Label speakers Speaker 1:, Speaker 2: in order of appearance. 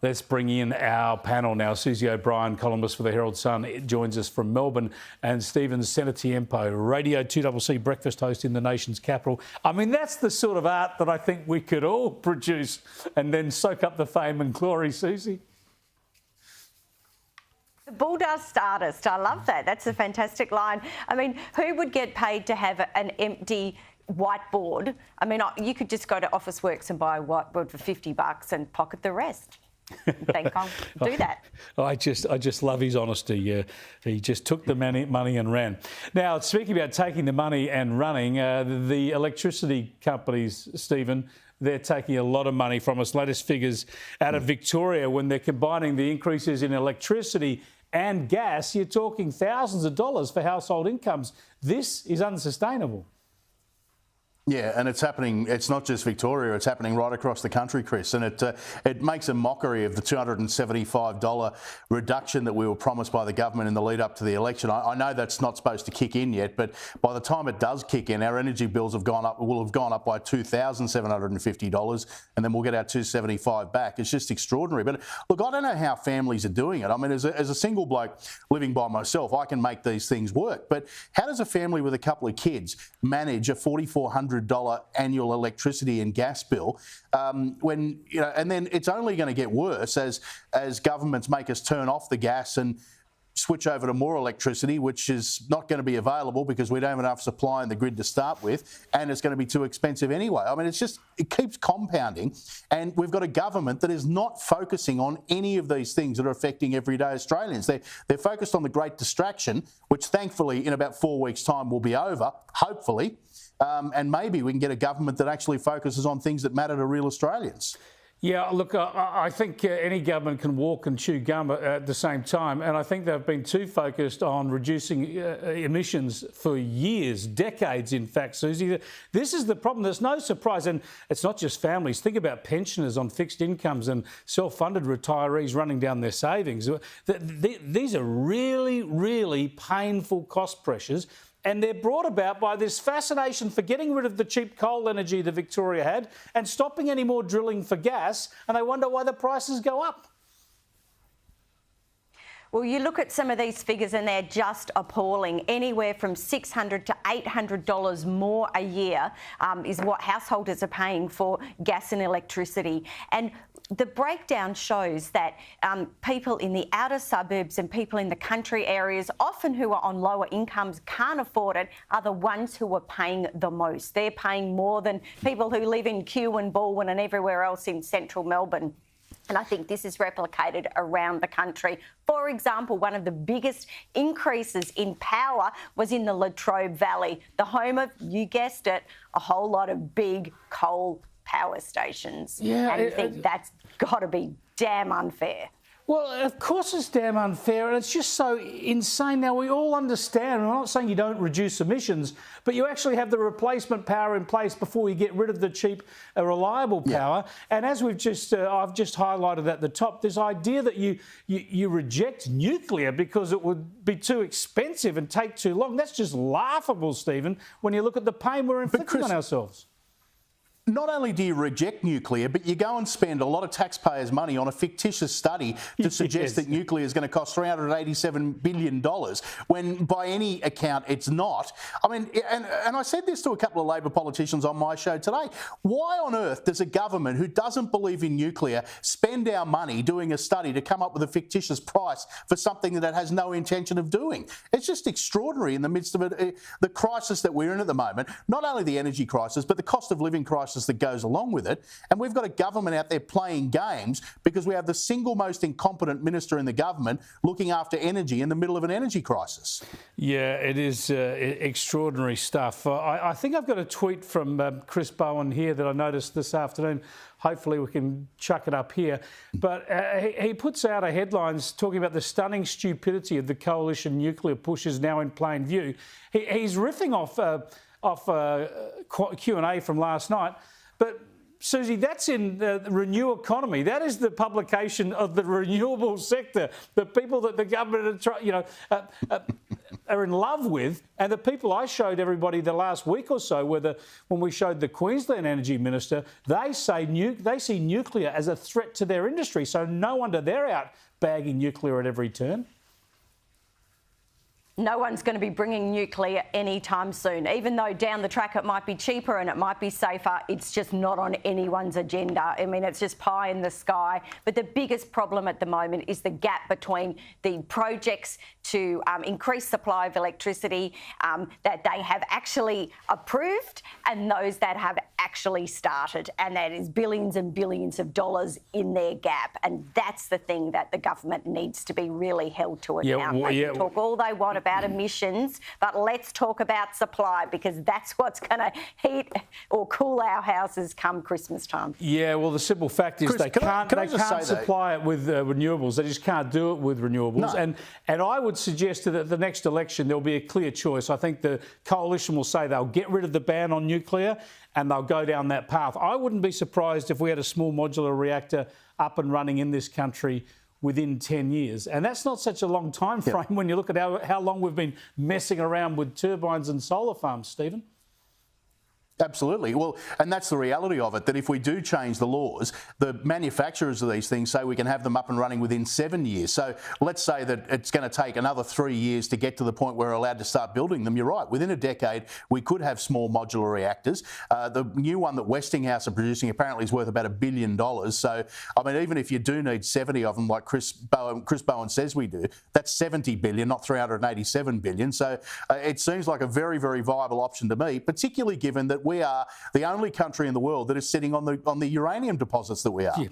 Speaker 1: Let's bring in our panel now. Susie O'Brien, columnist for the Herald Sun, joins us from Melbourne, and Stephen Cenatiempo, Radio 2CC breakfast host in the nation's capital. I mean, that's the sort of art that I think we could all produce and then soak up the fame and glory, Susie.
Speaker 2: The bulldust artist, I love that. That's a fantastic line. I mean, who would get paid to have an empty whiteboard? I mean, you could just go to Officeworks and buy a whiteboard for $50 and pocket the rest. Think I'll do that.
Speaker 1: I just love his honesty. He just took the money and ran. Now, speaking about taking the money and running, the electricity companies, Stephen, they're taking a lot of money from us. Latest figures out of Victoria, when they're combining the increases in electricity and gas, you're talking thousands of dollars for household incomes. This is unsustainable.
Speaker 3: Yeah, and it's happening. It's not just Victoria; it's happening right across the country, Chris. And it makes a mockery of the $275 reduction that we were promised by the government in the lead up to the election. I know that's not supposed to kick in yet, but by the time it does kick in, our energy bills will have gone up by $2,750, and then we'll get our $275 back. It's just extraordinary. But look, I don't know how families are doing it. I mean, as a single bloke living by myself, I can make these things work. But how does a family with a couple of kids manage a $4,400 annual electricity and gas bill when, you know, and then it's only going to get worse as governments make us turn off the gas and switch over to more electricity, which is not going to be available because we don't have enough supply in the grid to start with, and it's going to be too expensive anyway. I mean, it keeps compounding, and we've got a government that is not focusing on any of these things that are affecting everyday Australians. They're focused on the great distraction, which thankfully in about 4 weeks' time will be over, hopefully. And maybe we can get a government that actually focuses on things that matter to real Australians.
Speaker 1: Yeah, look, I think any government can walk and chew gum at the same time, and I think they've been too focused on reducing emissions for years, decades, in fact, Susie. This is the problem. There's no surprise, and it's not just families. Think about pensioners on fixed incomes and self-funded retirees running down their savings. These are really, really painful cost pressures. And they're brought about by this fascination for getting rid of the cheap coal energy that Victoria had and stopping any more drilling for gas, and they wonder why the prices go up.
Speaker 2: Well, you look at some of these figures and they're just appalling. Anywhere from $600 to $800 more a year is what householders are paying for gas and electricity. And the breakdown shows that people in the outer suburbs and people in the country areas, often who are on lower incomes, can't afford it, are the ones who are paying the most. They're paying more than people who live in Kew and Balwyn and everywhere else in central Melbourne. And I think this is replicated around the country. For example, one of the biggest increases in power was in the Latrobe Valley, the home of, you guessed it, a whole lot of big coal power stations.
Speaker 1: Yeah,
Speaker 2: and I think that's got to be damn unfair.
Speaker 1: Well, of course it's damn unfair, and it's just so insane. Now, we all understand, and I'm not saying you don't reduce emissions, but you actually have the replacement power in place before you get rid of the cheap, reliable power. Yeah. And as I've just highlighted at the top, this idea that you reject nuclear because it would be too expensive and take too long, that's just laughable, Stephen, when you look at the pain we're inflicting on ourselves.
Speaker 3: Not only do you reject nuclear, but you go and spend a lot of taxpayers' money on a fictitious study to suggest that nuclear is going to cost $387 billion, when by any account it's not. I mean, and I said this to a couple of Labor politicians on my show today. Why on earth does a government who doesn't believe in nuclear spend our money doing a study to come up with a fictitious price for something that it has no intention of doing? It's just extraordinary in the midst of the crisis that we're in at the moment. Not only the energy crisis, but the cost of living crisis that goes along with it. And we've got a government out there playing games because we have the single most incompetent minister in the government looking after energy in the middle of an energy crisis.
Speaker 1: Yeah, it is extraordinary stuff. I think I've got a tweet from Chris Bowen here that I noticed this afternoon. Hopefully we can chuck it up here. But he puts out a headlines talking about the stunning stupidity of the coalition nuclear push is now in plain view. He's riffing off Q&A from last night. But, Susie, that's in the Renew Economy. That is the publication of the renewable sector, the people that the government are trying, are in love with, and the people I showed everybody the last week or so, when we showed the Queensland Energy Minister, they say they see nuclear as a threat to their industry. So no wonder they're out bagging nuclear at every turn.
Speaker 2: No one's going to be bringing nuclear anytime soon. Even though down the track it might be cheaper and it might be safer, it's just not on anyone's agenda. I mean, it's just pie in the sky. But the biggest problem at the moment is the gap between the projects to increase supply of electricity that they have actually approved and those that have actually started. And that is billions and billions of dollars in their gap. And that's the thing that the government needs to be really held to account. They can talk all they want about emissions, but let's talk about supply, because that's what's going to heat or cool our houses come Christmas time.
Speaker 1: Yeah, well, the simple fact is, Chris, they can't supply it with renewables. They just can't do it with renewables.
Speaker 3: No.
Speaker 1: And I would suggest that at the next election there'll be a clear choice. I think the coalition will say they'll get rid of the ban on nuclear and they'll go down that path. I wouldn't be surprised if we had a small modular reactor up and running in this country within 10 years. And that's not such a long time frame when you look at how long we've been messing around with turbines and solar farms, Stephen.
Speaker 3: Absolutely. Well, and that's the reality of it, that if we do change the laws, the manufacturers of these things say we can have them up and running within 7 years. So let's say that it's going to take another 3 years to get to the point where we're allowed to start building them. You're right. Within a decade, we could have small modular reactors. The new one that Westinghouse are producing apparently is worth about $1 billion. So, I mean, even if you do need 70 of them, like Chris Bowen says we do, that's 70 billion, not 387 billion. So it seems like a very, very viable option to me, particularly given that we are the only country in the world that is sitting on the uranium deposits that we are. Yeah.